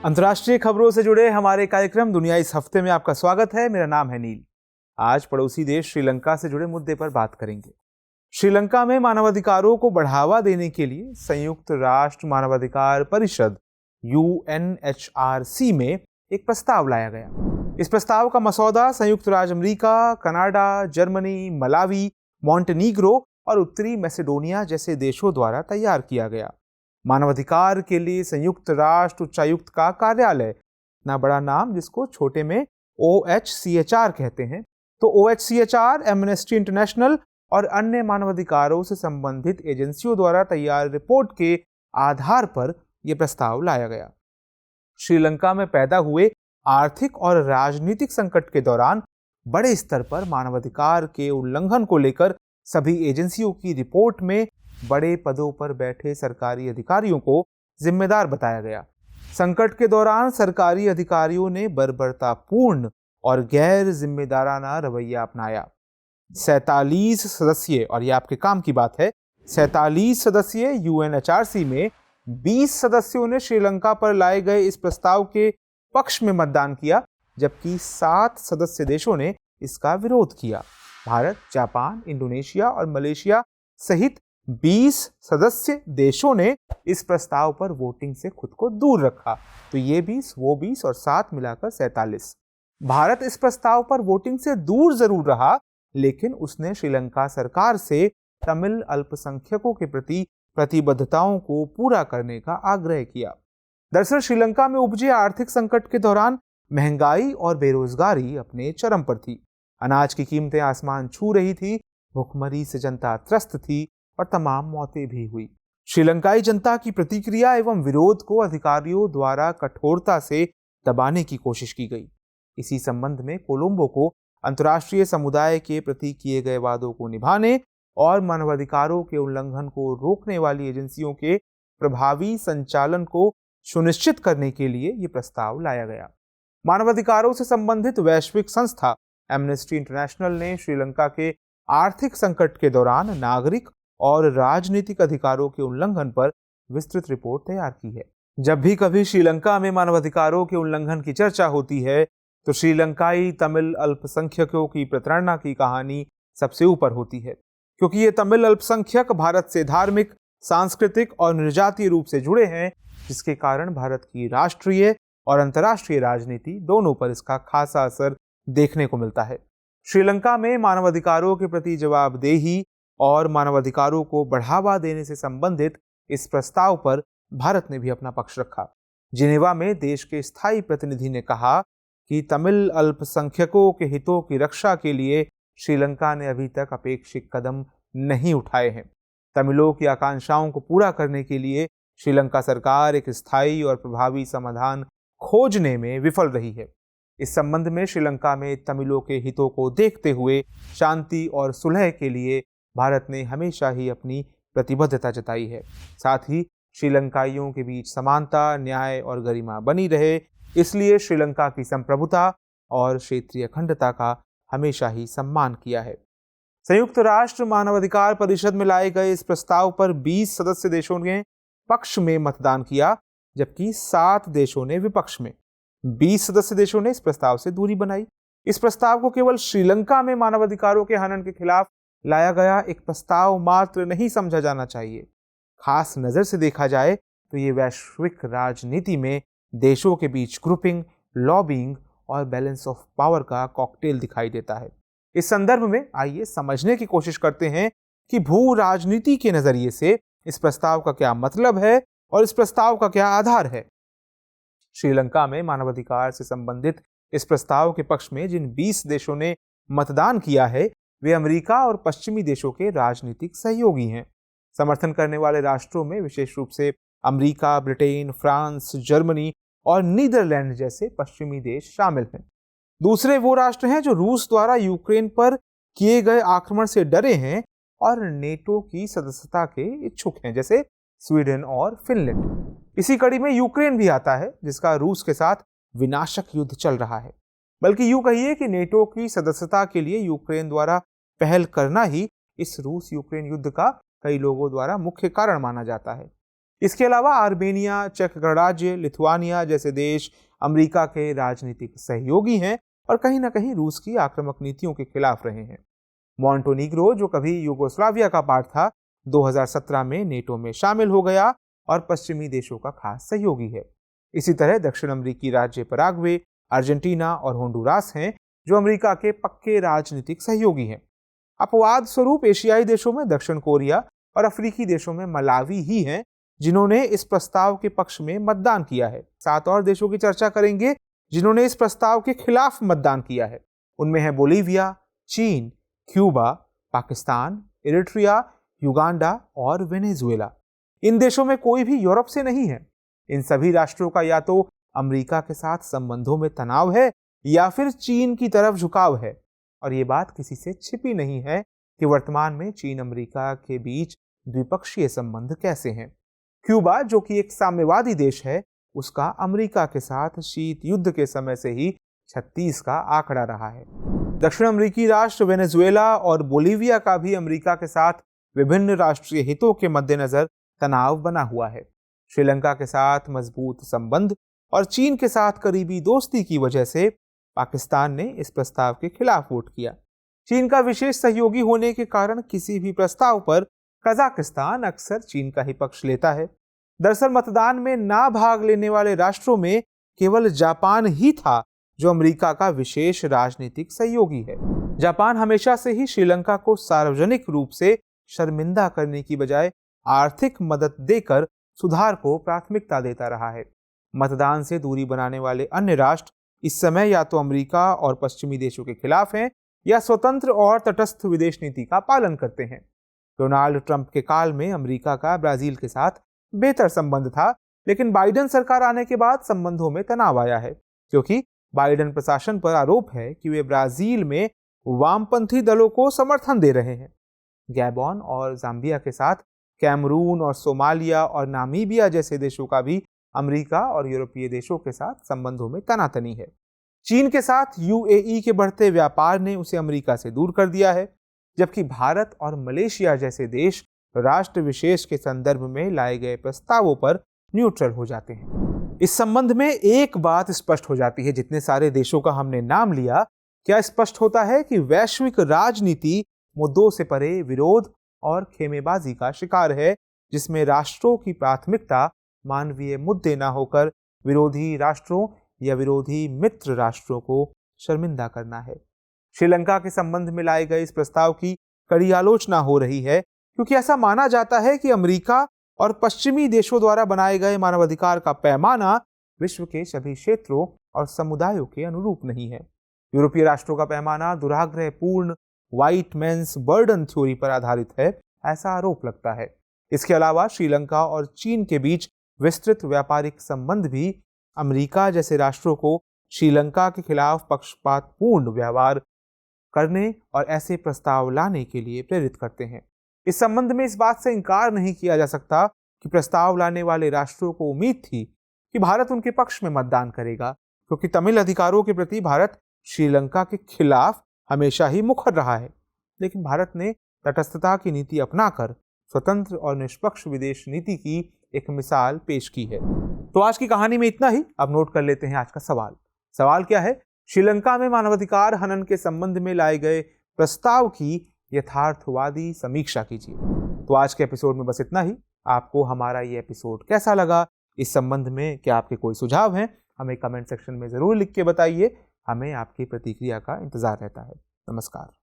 अंतर्राष्ट्रीय खबरों से जुड़े हमारे कार्यक्रम दुनिया इस हफ्ते में आपका स्वागत है। मेरा नाम है नील। आज पड़ोसी देश श्रीलंका से जुड़े मुद्दे पर बात करेंगे। श्रीलंका में मानवाधिकारों को बढ़ावा देने के लिए संयुक्त राष्ट्र मानवाधिकार परिषद UNHRC में एक प्रस्ताव लाया गया। इस प्रस्ताव का मसौदा संयुक्त राज्य अमेरिका, कनाडा, जर्मनी, मलावी, मॉन्टेनीग्रो और उत्तरी मैसेडोनिया जैसे देशों द्वारा तैयार किया गया। मानवाधिकार के लिए संयुक्त राष्ट्र उच्चायुक्त का कार्यालय, इतना बड़ा नाम जिसको छोटे में OHCHR कहते हैं, तो OHCHR, एमनेस्टी इंटरनेशनल और अन्य मानवाधिकारों से संबंधित एजेंसियों द्वारा तैयार रिपोर्ट के आधार पर यह प्रस्ताव लाया गया। श्रीलंका में पैदा हुए आर्थिक और राजनीतिक संकट के दौरान बड़े स्तर पर मानवाधिकार के उल्लंघन को लेकर सभी एजेंसियों की रिपोर्ट में बड़े पदों पर बैठे सरकारी अधिकारियों को जिम्मेदार बताया गया। संकट के दौरान सरकारी अधिकारियों ने बर्बरतापूर्ण और गैर जिम्मेदाराना रवैया अपनाया। 47 सदस्यीय, और ये आपके काम की बात है, 47 सदस्यीय UNHRC में 20 सदस्यों ने श्रीलंका पर लाए गए इस प्रस्ताव के पक्ष में मतदान किया, जबकि 7 सदस्य देशों ने इसका विरोध किया। भारत, जापान, इंडोनेशिया और मलेशिया सहित 20 सदस्य देशों ने इस प्रस्ताव पर वोटिंग से खुद को दूर रखा। तो ये 20, वो 20 और 7 मिलाकर 47। भारत इस प्रस्ताव पर वोटिंग से दूर जरूर रहा, लेकिन उसने श्रीलंका सरकार से तमिल अल्पसंख्यकों के प्रति प्रतिबद्धताओं को पूरा करने का आग्रह किया। दरअसल श्रीलंका में उपजे आर्थिक संकट के दौरान महंगाई और बेरोजगारी अपने चरम पर थी। अनाज की कीमतें आसमान छू रही थी, भुखमरी से जनता त्रस्त थी और तमाम मौतें भी हुई। श्रीलंकाई जनता की प्रतिक्रिया एवं विरोध को अधिकारियों द्वारा कठोरता से दबाने की कोशिश की गई। इसी संबंध में कोलंबो को अंतर्राष्ट्रीय समुदाय के प्रति किए गए वादों को निभाने और मानवाधिकारों के उल्लंघन को रोकने वाली एजेंसियों के प्रभावी संचालन को सुनिश्चित करने के लिए यह प्रस्ताव लाया गया। मानवाधिकारों से संबंधित वैश्विक संस्था एमनेस्टी इंटरनेशनल ने श्रीलंका के आर्थिक संकट के दौरान नागरिक और राजनीतिक अधिकारों के उल्लंघन पर विस्तृत रिपोर्ट तैयार की है। जब भी कभी श्रीलंका में मानवाधिकारों के उल्लंघन की चर्चा होती है तो श्रीलंकाई तमिल अल्पसंख्यकों की प्रताड़ना की कहानी सबसे ऊपर होती है, क्योंकि ये तमिल अल्पसंख्यक भारत से धार्मिक, सांस्कृतिक और निर्जातीय रूप से जुड़े हैं, जिसके कारण भारत की राष्ट्रीय और अंतर्राष्ट्रीय राजनीति दोनों पर इसका खासा असर देखने को मिलता है। श्रीलंका में मानवाधिकारों के प्रति जवाबदेही और मानवाधिकारों को बढ़ावा देने से संबंधित इस प्रस्ताव पर भारत ने भी अपना पक्ष रखा। जिनेवा में देश के स्थायी प्रतिनिधि ने कहा कि तमिल अल्पसंख्यकों के हितों की रक्षा के लिए श्रीलंका ने अभी तक अपेक्षित कदम नहीं उठाए हैं। तमिलों की आकांक्षाओं को पूरा करने के लिए श्रीलंका सरकार एक स्थायी और प्रभावी समाधान खोजने में विफल रही है। इस संबंध में श्रीलंका में तमिलों के हितों को देखते हुए शांति और सुलह के लिए भारत ने हमेशा ही अपनी प्रतिबद्धता जताई है। साथ ही श्रीलंकाइयों के बीच समानता, न्याय और गरिमा बनी रहे, इसलिए श्रीलंका की संप्रभुता और क्षेत्रीय अखंडता का हमेशा ही सम्मान किया है। संयुक्त राष्ट्र मानवाधिकार परिषद में लाए गए इस प्रस्ताव पर 20 सदस्य देशों ने पक्ष में मतदान किया, जबकि 7 देशों ने विपक्ष में। 20 सदस्य देशों ने इस प्रस्ताव से दूरी बनाई। इस प्रस्ताव को केवल श्रीलंका में मानवाधिकारों के हनन के खिलाफ लाया गया एक प्रस्ताव मात्र नहीं समझा जाना चाहिए। खास नजर से देखा जाए तो ये वैश्विक राजनीति में देशों के बीच ग्रुपिंग, लॉबिंग और बैलेंस ऑफ पावर का कॉकटेल दिखाई देता है। इस संदर्भ में आइए समझने की कोशिश करते हैं कि भू राजनीति के नजरिए से इस प्रस्ताव का क्या मतलब है और इस प्रस्ताव का क्या आधार है। श्रीलंका में मानवाधिकार से संबंधित इस प्रस्ताव के पक्ष में जिन 20 देशों ने मतदान किया है, वे अमेरिका और पश्चिमी देशों के राजनीतिक सहयोगी हैं। समर्थन करने वाले राष्ट्रों में विशेष रूप से अमेरिका, ब्रिटेन, फ्रांस, जर्मनी और नीदरलैंड जैसे पश्चिमी देश शामिल हैं। दूसरे वो राष्ट्र हैं जो रूस द्वारा यूक्रेन पर किए गए आक्रमण से डरे हैं और नेटो की सदस्यता के इच्छुक हैं, जैसे स्वीडन और फिनलैंड। इसी कड़ी में यूक्रेन भी आता है, जिसका रूस के साथ विनाशक युद्ध चल रहा है। बल्कि यूं कहिए कि नेटो की सदस्यता के लिए यूक्रेन द्वारा पहल करना ही इस रूस यूक्रेन युद्ध का कई लोगों द्वारा मुख्य कारण माना जाता है। इसके अलावा आर्मेनिया, चेक गणराज्य, लिथुआनिया जैसे देश अमेरिका के राजनीतिक सहयोगी हैं और कहीं ना कहीं रूस की आक्रामक नीतियों के खिलाफ रहे हैं। मॉन्टेनीग्रो, जो कभी यूगोस्लाविया का पार्ट था, 2017 में नेटो में शामिल हो गया और पश्चिमी देशों का खास सहयोगी है। इसी तरह दक्षिण अमेरिकी राज्य पराग्वे, अर्जेंटीना और होंडुरास हैं, जो अमेरिका के पक्के राजनीतिक सहयोगी हैं। अपवाद स्वरूप एशियाई देशों में दक्षिण कोरिया और अफ्रीकी देशों में मलावी ही हैं, जिन्होंने इस प्रस्ताव के पक्ष में मतदान किया है। 7 और देशों की चर्चा करेंगे जिन्होंने इस प्रस्ताव के खिलाफ मतदान किया है। उनमें है बोलीविया, चीन, क्यूबा, पाकिस्तान, इरिट्रिया, युगांडा और वेनेजुएला। इन देशों में कोई भी यूरोप से नहीं है। इन सभी राष्ट्रों का या तो अमेरिका के साथ संबंधों में तनाव है या फिर चीन की तरफ झुकाव है। और ये बात किसी से छिपी नहीं है कि वर्तमान में चीन अमेरिका के बीच द्विपक्षीय संबंध कैसे हैं। क्यूबा, जो कि एक साम्यवादी देश है, उसका अमेरिका के साथ शीत युद्ध के समय से ही 36 का आंकड़ा रहा है। दक्षिण अमेरिकी राष्ट्र वेनेजुएला और बोलीविया का भी अमेरिका के साथ विभिन्न राष्ट्रीय हितों के मद्देनजर तनाव बना हुआ है। श्रीलंका के साथ मजबूत संबंध और चीन के साथ करीबी दोस्ती की वजह से पाकिस्तान ने इस प्रस्ताव के खिलाफ वोट किया। चीन का विशेष सहयोगी होने के कारण किसी भी प्रस्ताव पर कजाकिस्तान अक्सर चीन का ही पक्ष लेता है। दरअसल मतदान में ना भाग लेने वाले राष्ट्रों में केवल जापान ही था, जो अमेरिका का विशेष राजनीतिक सहयोगी है। जापान हमेशा से ही श्रीलंका को सार्वजनिक रूप से शर्मिंदा करने की बजाय आर्थिक मदद देकर सुधार को प्राथमिकता देता रहा है। मतदान से दूरी बनाने वाले अन्य राष्ट्र इस समय या तो अमेरिका और पश्चिमी देशों के खिलाफ हैं या स्वतंत्र और तटस्थ विदेश नीति का पालन करते हैं। डोनाल्ड ट्रंप के काल में अमेरिका का ब्राजील के साथ बेहतर संबंध था, लेकिन बाइडेन सरकार आने के बाद संबंधों में तनाव आया है, क्योंकि बाइडेन प्रशासन पर आरोप है कि वे ब्राजील में वामपंथी दलों को समर्थन दे रहे हैं। गैबोन और जाम्बिया के साथ कैमरून और सोमालिया और नामीबिया जैसे देशों का भी अमेरिका और यूरोपीय देशों के साथ संबंधों में तनातनी है। चीन के साथ यूएई के बढ़ते व्यापार ने उसे अमेरिका से दूर कर दिया है, जबकि भारत और मलेशिया जैसे देश राष्ट्र विशेष के संदर्भ में लाए गए प्रस्तावों पर न्यूट्रल हो जाते हैं। इस संबंध में एक बात स्पष्ट हो जाती है, जितने सारे देशों का हमने नाम लिया, क्या स्पष्ट होता है कि वैश्विक राजनीति मुद्दों से परे विरोध और खेमेबाजी का शिकार है, जिसमें राष्ट्रों की प्राथमिकता मानवीय मुद्दे न होकर विरोधी राष्ट्रों या विरोधी मित्र राष्ट्रों को शर्मिंदा करना है। श्रीलंका के संबंध में लाए गए इस प्रस्ताव की कड़ी आलोचना हो रही है, क्योंकि ऐसा माना जाता है कि अमेरिका और पश्चिमी देशों द्वारा बनाए गए मानवाधिकार का पैमाना विश्व के सभी क्षेत्रों और समुदायों के अनुरूप नहीं है। यूरोपीय राष्ट्रों का पैमाना दुराग्रहपूर्ण व्हाइट मेंस बर्डन थ्योरी पर आधारित है, ऐसा आरोप लगता है। इसके अलावा श्रीलंका और चीन के बीच विस्तृत व्यापारिक संबंध भी अमेरिका जैसे राष्ट्रों को श्रीलंका के खिलाफ पक्षपातपूर्ण व्यवहार करने और ऐसे प्रस्ताव लाने के लिए प्रेरित करते हैं। इस संबंध में इस बात से इनकार नहीं किया जा सकता कि प्रस्ताव लाने वाले राष्ट्रों को उम्मीद थी कि भारत उनके पक्ष में मतदान करेगा, क्योंकि तमिल अधिकारों के प्रति भारत श्रीलंका के खिलाफ हमेशा ही मुखर रहा है। लेकिन भारत ने तटस्थता की नीति अपनाकर स्वतंत्र और निष्पक्ष विदेश नीति की एक मिसाल पेश की है। तो आज की कहानी में इतना ही। अब नोट कर लेते हैं आज का सवाल। सवाल क्या है? श्रीलंका में मानवाधिकार हनन के संबंध में लाए गए प्रस्ताव की यथार्थवादी समीक्षा कीजिए। तो आज के एपिसोड में बस इतना ही। आपको हमारा ये एपिसोड कैसा लगा, इस संबंध में क्या आपके कोई सुझाव हैं, हमें कमेंट सेक्शन में जरूर लिख के बताइए। हमें आपकी प्रतिक्रिया का इंतजार रहता है। नमस्कार।